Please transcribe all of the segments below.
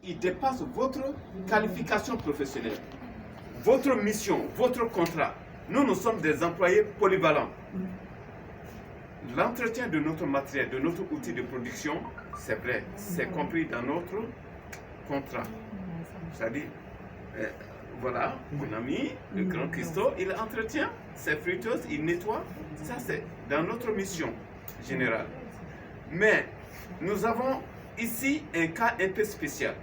il dépasse votre qualification professionnelle, votre mission, votre contrat. Nous sommes des employés polyvalents. L'entretien de notre matériel, de notre outil de production, c'est vrai, c'est compris dans notre contrat. C'est-à-dire, voilà, mon ami, le grand Christo, il entretient ses fruiteuses, il nettoie. Ça, c'est dans notre mission générale. Mais nous avons ici un cas un peu spécial.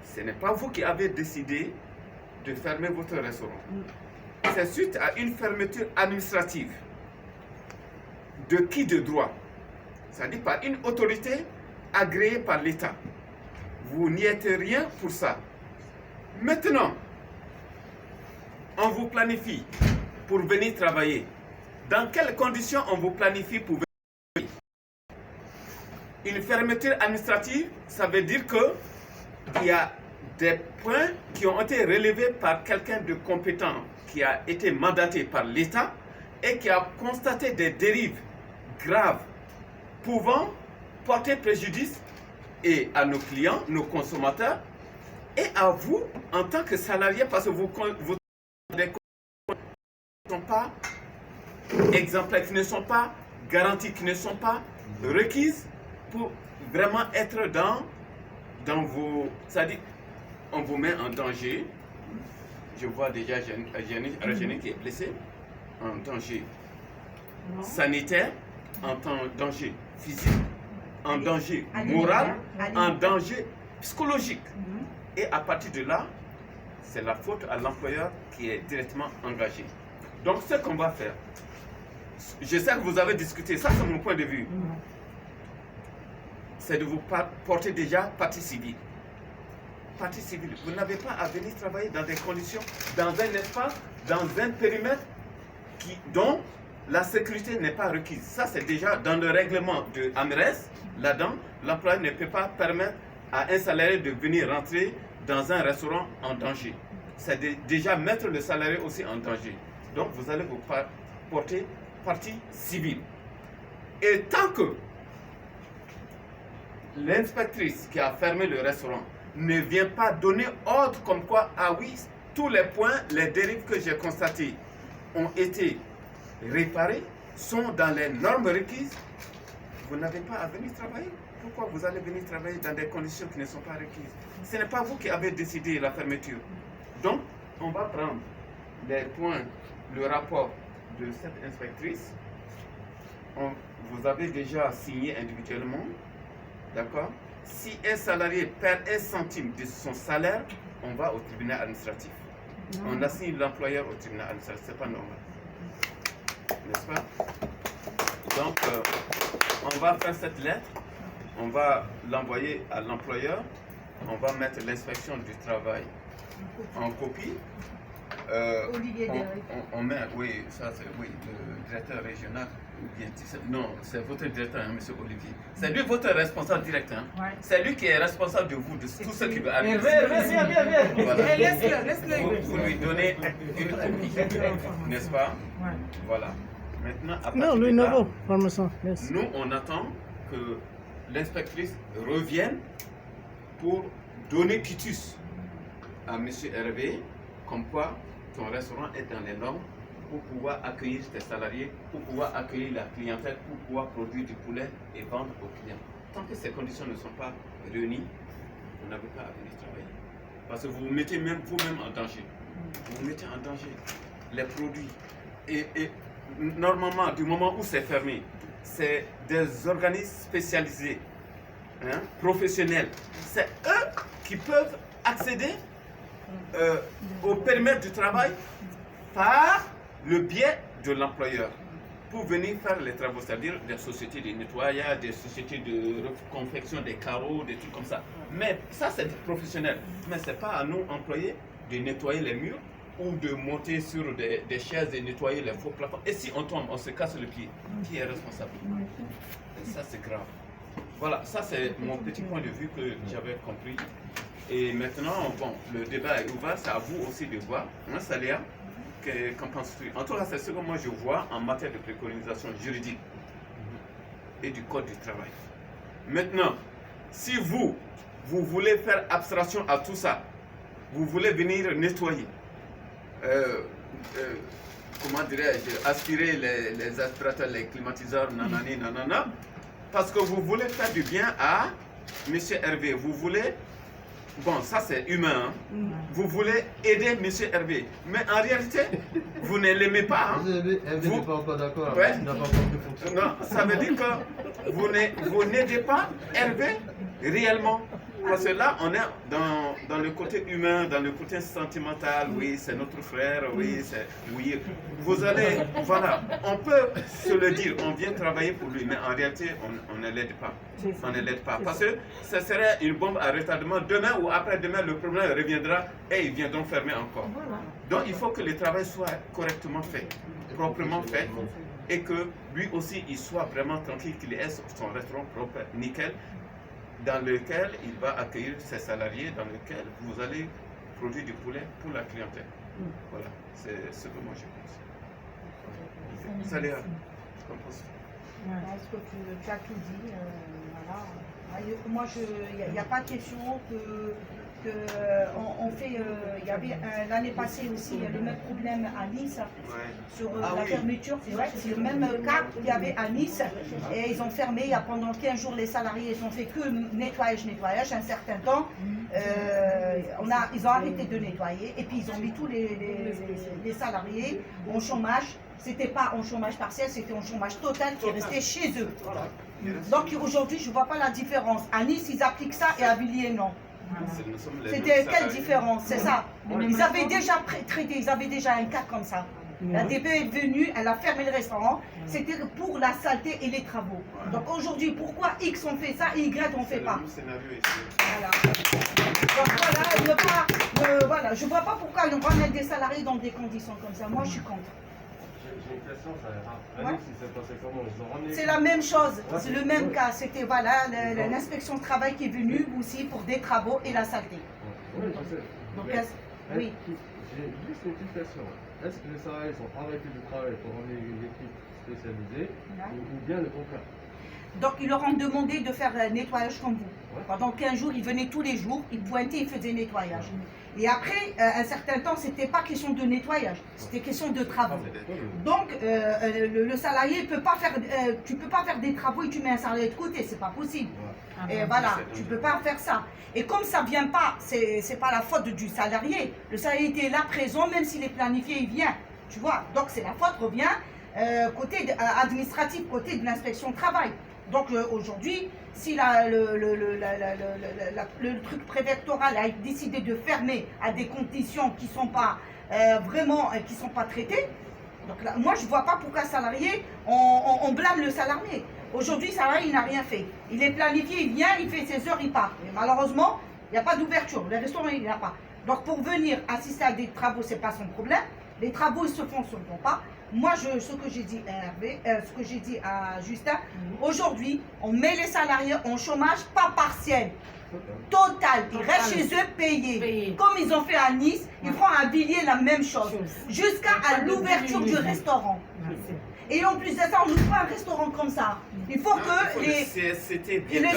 Ce n'est pas vous qui avez décidé de fermer votre restaurant. C'est suite à une fermeture administrative. De qui de droit? C'est-à-dire par une autorité agréée par l'État. Vous n'y êtes rien pour ça. Maintenant, on vous planifie pour venir travailler. Dans quelles conditions on vous planifie pour venir travailler? Une fermeture administrative, ça veut dire qu'il y a des points qui ont été relevés par quelqu'un de compétent qui a été mandaté par l'État et qui a constaté des dérives graves pouvant porter préjudice et à nos clients, nos consommateurs et à vous en tant que salarié parce que vous ne sont pas exemplaires, qui ne sont pas garanties, qui ne sont pas requises pour vraiment être dans vos... C'est-à-dire, on vous met en danger. Je vois déjà Rajani qui est blessé, en danger sanitaire, en danger physique, en danger moral, en danger psychologique. Et à partir de là, c'est la faute à l'employeur qui est directement engagé. Donc ce qu'on va faire, je sais que vous avez discuté, ça c'est mon point de vue, c'est de vous porter déjà partie civile. Partie civile, vous n'avez pas à venir travailler dans des conditions, dans un espace, dans un périmètre dont la sécurité n'est pas requise. Ça, c'est déjà dans le règlement de AMRES. Là-dedans, l'employeur ne peut pas permettre à un salarié de venir rentrer dans un restaurant en danger. C'est déjà mettre le salarié aussi en danger. Donc, vous allez vous porter partie civile. Et tant que l'inspectrice qui a fermé le restaurant ne vient pas donner ordre comme quoi, ah oui, tous les points, les dérives que j'ai constatées ont été réparés, sont dans les normes requises, vous n'avez pas à venir travailler. Pourquoi vous allez venir travailler dans des conditions qui ne sont pas requises? Ce n'est pas vous qui avez décidé la fermeture. Donc, on va prendre les points, le rapport de cette inspectrice. Vous avez déjà signé individuellement, d'accord? Si un salarié perd 1 centime de son salaire, on va au tribunal administratif. On assigne l'employeur au tribunal administratif, c'est pas normal. N'est-ce pas? Donc, on va faire cette lettre, on va l'envoyer à l'employeur, on va mettre l'inspection du travail en copie. On met, oui, ça c'est oui, le directeur régional. Non, c'est votre directeur, hein, monsieur Olivier. C'est lui votre responsable direct. Hein. Ouais. C'est lui qui est responsable de vous, de tout ce qui veut arriver. Viens. Voilà. Laisse-le. Vous lui donnez une copie, n'est-ce pas? Ouais. Voilà. Maintenant, à partir de là, nous, on attend que l'inspectrice revienne pour donner quitus à monsieur Hervé, comme quoi ton restaurant est dans les normes pour pouvoir accueillir tes salariés, pour pouvoir accueillir la clientèle, pour pouvoir produire du poulet et vendre aux clients. Tant que ces conditions ne sont pas réunies, vous n'avez pas à venir travailler. Parce que vous vous mettez même vous-même en danger. Vous vous mettez en danger. Les produits. Et normalement, du moment où c'est fermé, c'est des organismes spécialisés, hein, professionnels. C'est eux qui peuvent accéder au périmètre du travail par le biais de l'employeur pour venir faire les travaux, c'est-à-dire des sociétés de nettoyage, des sociétés de confection des carreaux, des trucs comme ça. Mais ça, c'est professionnel. Mais ce n'est pas à nous, employés, de nettoyer les murs ou de monter sur des chaises et nettoyer les faux plafonds. Et si on tombe, on se casse le pied, qui est responsable? Et ça, c'est grave. Voilà, ça, c'est mon petit point de vue que j'avais compris. Et maintenant, bon, le débat est ouvert, c'est à vous aussi de voir. Moi, Saléa, qu'en penses-tu? En tout cas, c'est ce que moi je vois en matière de préconisation juridique et du code du travail. Maintenant, si vous vous voulez faire abstraction à tout ça. Vous voulez venir nettoyer. Comment dirais-je, aspirer les aspirateurs, les climatiseurs, nanani, nanana, parce que vous voulez faire du bien à M. Hervé. Vous voulez, bon, ça c'est humain, hein? Vous voulez aider M. Hervé, mais en réalité, vous ne l'aimez pas. Hein? Hervé n'est pas encore d'accord. Ouais. Il n'a pas compris fonction. Non, ça veut dire que vous n'aidez pas Hervé réellement. Parce que là, on est dans le côté humain, dans le côté sentimental. Oui, c'est notre frère, oui, oui. Vous allez, voilà, on peut se le dire, on vient travailler pour lui, mais en réalité, on ne l'aide pas. On ne l'aide pas. Parce que ce serait une bombe à retardement. Demain ou après-demain, le problème reviendra et ils viendront fermer encore. Donc, il faut que le travail soit correctement fait, proprement fait, et que lui aussi, il soit vraiment tranquille, qu'il ait son restaurant propre, nickel, dans lequel il va accueillir ses salariés, dans lequel vous allez produire du poulet pour la clientèle. Voilà, c'est ce que moi je pense. Salut, qu'en penses-tu? Est-ce que tu as tout dit? Voilà. Moi, il n'y a pas de question on fait. Il y avait l'année passée aussi le même problème à Nice sur la fermeture. C'est le même cas qu'il y avait à Nice. Et ils ont fermé pendant 15 jours les salariés. Ils ont fait que nettoyage. Un certain temps, ils ont arrêté de nettoyer. Et puis ils ont mis tous les salariés en chômage. C'était pas en chômage partiel, c'était en chômage total qui est resté chez eux. Donc aujourd'hui, je ne vois pas la différence. À Nice, ils appliquent ça et à Villiers, non. C'était quelle différence? C'est ça. Ils avaient déjà traité, ils avaient déjà un cas comme ça. La DP est venue, elle a fermé le restaurant. C'était pour la saleté et les travaux. Donc aujourd'hui, pourquoi X on fait ça et Y on ne fait pas? Voilà. Donc voilà, je ne vois pas pourquoi on va mettre des salariés dans des conditions comme ça. Moi, je suis contre. J'ai une question, ça s'est passé comment? C'est la même chose, c'est le même cas. C'était voilà, l'inspection de travail qui est venue aussi pour des travaux et la saleté. Donc, oui. J'ai juste une petite question. Est-ce que les salariés sont arrêtés du travail pour emmener une équipe spécialisée ou bien le contraire? Donc, ils leur ont demandé de faire nettoyage comme vous. Pendant 15 jours, ils venaient tous les jours, ils pointaient, ils faisaient nettoyage. Et après, un certain temps, ce n'était pas question de nettoyage, c'était question de travaux. Donc, le salarié peut pas faire, tu ne peux pas faire des travaux et tu mets un salarié de côté, c'est pas possible. Et voilà, tu ne peux pas faire ça. Et comme ça ne vient pas, c'est pas la faute du salarié. Le salarié était là présent, même s'il est planifié, il vient. Tu vois, donc c'est la faute revient côté administratif, côté de l'inspection de travail. Donc aujourd'hui, si le truc préfectoral a décidé de fermer à des conditions qui ne sont pas qui sont pas traitées, donc là, moi je ne vois pas pourquoi salarié, on blâme le salarié. Aujourd'hui, le salarié il n'a rien fait. Il est planifié, il vient, il fait ses heures, il part. Mais malheureusement, il n'y a pas d'ouverture. Les restaurants, il n'y en a pas. Donc pour venir assister à des travaux, ce n'est pas son problème. Les travaux, ils se font pas. Moi, ce que j'ai dit à Hervé, ce que j'ai dit à Justin, aujourd'hui, on met les salariés en chômage, pas partiel, total. Ils restent chez eux payés. Comme ils ont fait à Nice, ils feront à Villiers la même chose, jusqu'à l'ouverture du restaurant. Et en plus de ça, on n'ouvre pas un restaurant comme ça. Il faut que le CSCT vienne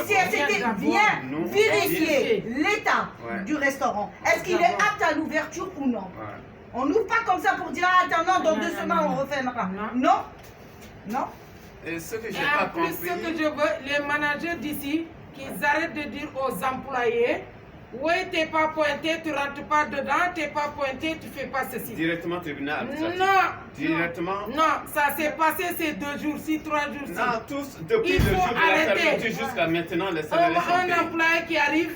vérifier l'état du restaurant. Est-ce qu'il est apte à l'ouverture ou non? On n'ouvre pas comme ça pour dire attends, dans 2 semaines on refermera. Non. Non. Et ce que j'ai pas compris. Ce que je veux, les managers d'ici, qu'ils arrêtent de dire aux employés, oui, t'es pas pointé, tu rentres pas dedans, t'es pas pointé, tu fais pas ceci. Directement tribunal administratif. Non. Directement. Non, ça s'est passé ces 2 jours-ci, 3 jours-ci. Non, tous, depuis le jour de la fermeture jusqu'à maintenant, les salariés sont payés. Un employé qui arrive,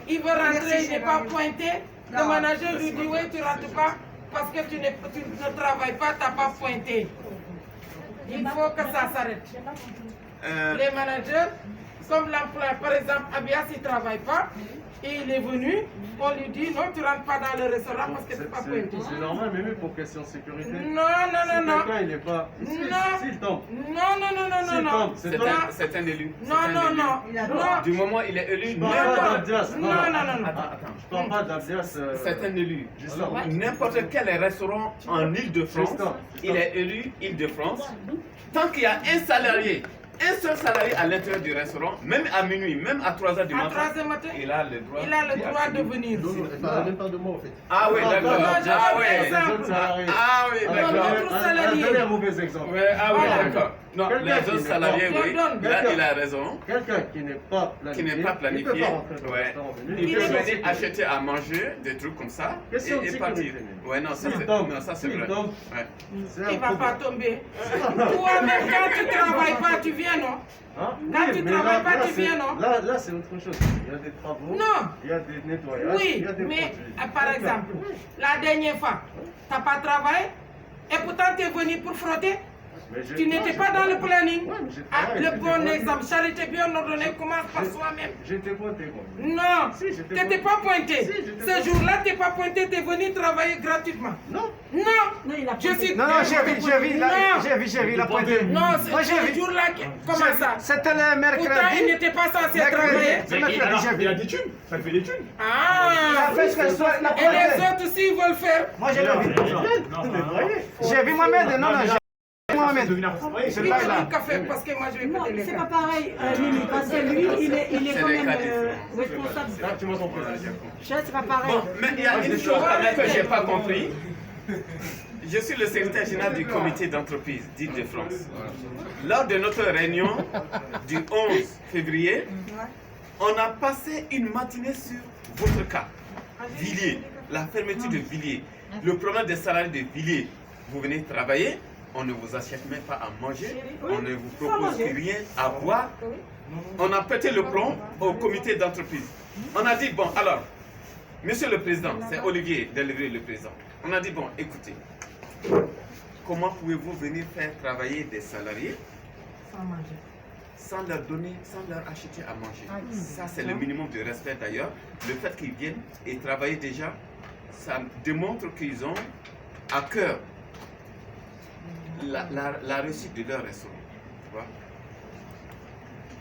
il veut rentrer, il n'est pas pointé. Le manager lui dit, oui, tu rentres pas. Parce que tu ne travailles pas, tu n'as pas pointé. Il faut que ça s'arrête. Les managers, comme l'employé, par exemple, Abias, il ne travaille pas, et il est venu, on lui dit non, tu ne rentres pas dans le restaurant parce que tu n'es pas pointé. C'est normal, mais même pour question de sécurité. Non. Si quelqu'un, il n'est pas. S'il tombe. Non. C'est un élu. Non. Du moment où il est élu, Non. Attends. Je parle pas d'Abdias. C'est un élu. N'importe quel restaurant en Île-de-France, il est élu Île-de-France. Tant qu'il y a un salarié un seul salarié à l'intérieur du restaurant, même à minuit, même à 3h du À matin, 3h matin, il a le droit, il a le droit de venir. Non, non, elle parle même pas de moi en fait. Ah oui, d'accord. non, je Ah donne oui. exemple. Les autres salariés. Ah oui, Ah, d'accord. l'autre salarié. Donnez un mauvais exemple. Ouais, ah oui, Voilà. d'accord. Non, Quelqu'un les qui autres n'est salariés, pas- oui, Je donne. il a raison. Quelqu'un qui n'est pas planifié, Qui n'est pas planifié, il peut pas rentrer dans le ouais. restaurant. Il Il peut est venir sécurité. acheter à manger, des trucs comme ça, Question de et partir. sécurité. Ouais, non, ça S'il c'est tombe, non, ça, c'est s'il vrai. tombe, Ouais. c'est Il un ne va pas problème. tomber. Toi-même, quand tu ne travailles pas, tu viens, non? Hein? Quand tu mais travailles pas, tu c'est- viens, non? Là, c'est autre chose. Il y a des travaux, Non. il y a des nettoyages, il Oui, y a des mais produits. par exemple, la dernière fois, tu n'as pas travaillé et pourtant tu es venu pour frotter. Mais je- Tu non, n'étais je pas dans le travaille. planning. Ouais, mais je Ah, travaille, le j'étais bon pointé. exemple, charité bien ordonnée commence par Je- soi-même. J'étais pointé, moi. Non, Si, j'étais tu n'étais pas pointé. Si, j'étais Ce pointé. jour-là, tu n'es pas pointé, tu es venu travailler gratuitement. Non. Non, Non, il a je suis. Non, non, j'ai vu, il a pointé. Non, Moi, j'ai ce vu. jour-là, comment ça? C'était le Pourtant, il mercredi. n'était pas censé travailler. C'est mercredi, j'ai vu. Il a des thunes, ça fait des thunes. Ah, Fait ce que soit, il a et les pointé. autres aussi, ils veulent faire. Moi, j'ai vu. J'ai vu Mohamed, non, non, j'ai vu Mohamed. C'est Oui, pas je là. veux café parce que moi, je vais Non, péter les c'est gars. pas pareil, Mimi, parce que lui, il est C'est quand les même cas différents. responsable. Là, tu m'as compris. C'est pas pareil. Bon, mais il y a une chose quand même que je n'ai pas compris. Je suis le secrétaire général du comité d'entreprise d'Île-de-France. Lors de notre réunion du 11 février, on a passé une matinée sur votre cas. Villiers, la fermeture de Villiers, le problème des salariés de Villiers. Vous venez travailler, on ne vous achète même pas à manger, on ne vous propose rien à boire. On a pété le plomb au comité d'entreprise. On a dit, bon, alors, monsieur le président, c'est Olivier Delvry le président. On a dit, bon, écoutez, comment pouvez-vous venir faire travailler des salariés sans leur donner, sans leur acheter à manger? Ça, c'est le minimum de respect d'ailleurs. Le fait qu'ils viennent et travailler déjà, ça démontre qu'ils ont à cœur la réussite de leur restaurant. Tu vois?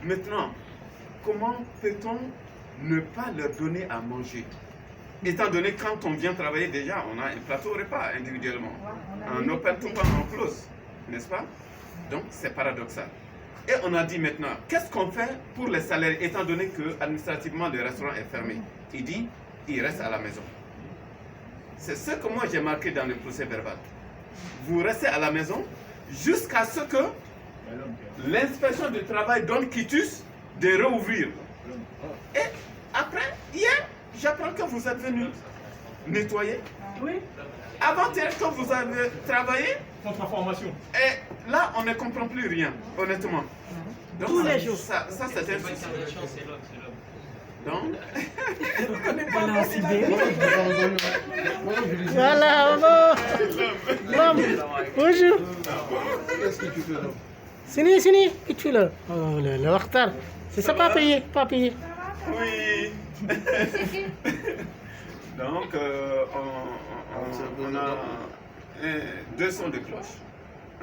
Maintenant, comment peut-on ne pas leur donner à manger? Étant donné que quand on vient travailler déjà, on a un plateau repas individuellement. En open tout pas en close, n'est-ce pas? Donc c'est paradoxal. Et on a dit maintenant, qu'est-ce qu'on fait pour les salaires, étant donné que administrativement le restaurant est fermé? Il dit, il reste à la maison. C'est ce que moi j'ai marqué dans le procès verbal. Vous restez à la maison jusqu'à ce que l'inspection du travail donne quitus de rouvrir. Et après, hier, j'apprends que vous êtes venu nettoyer. Oui. Avant-hier, quand vous avez travaillé, Contre-information. et là, on ne comprend plus rien, honnêtement. Donc, Tous ça- les jours. Ça, c'est un souci. Donc, Voilà, l'homme. Bonjour. Qu'est-ce que tu fais là? Sini, Sini, qu'est-ce que tu fais là? Oh, le retard. C'est ça, pas payé, pas payé. oui. Donc, on a deux sons de cloche.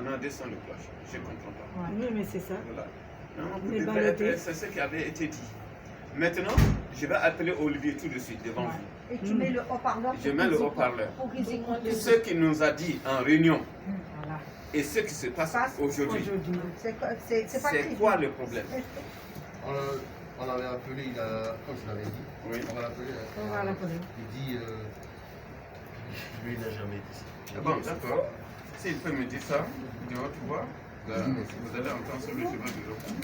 On a deux sons de cloche. Je ne comprends pas. Oui, mais c'est ça. Voilà. Non, vous Les devez ballotés. être- c'est ce qui avait été dit. Maintenant, je vais appeler Olivier tout de suite devant vous. Et tu mets le haut-parleur. Je mets le haut-parleur. Pour qu'ils écoutent. Ce qu'il nous a dit en réunion Voilà. et ce qui se passe Passe aujourd'hui, C'est pas c'est crédible. quoi le problème? On l'avait appelé, comme je l'avais dit, Oui. on va l'appeler. On va l'appeler. Il dit, lui il n'a jamais été ici. Ah bon, d'accord. S'il peut me dire ça, de haute voix, vous allez entendre sur le chemin du repos.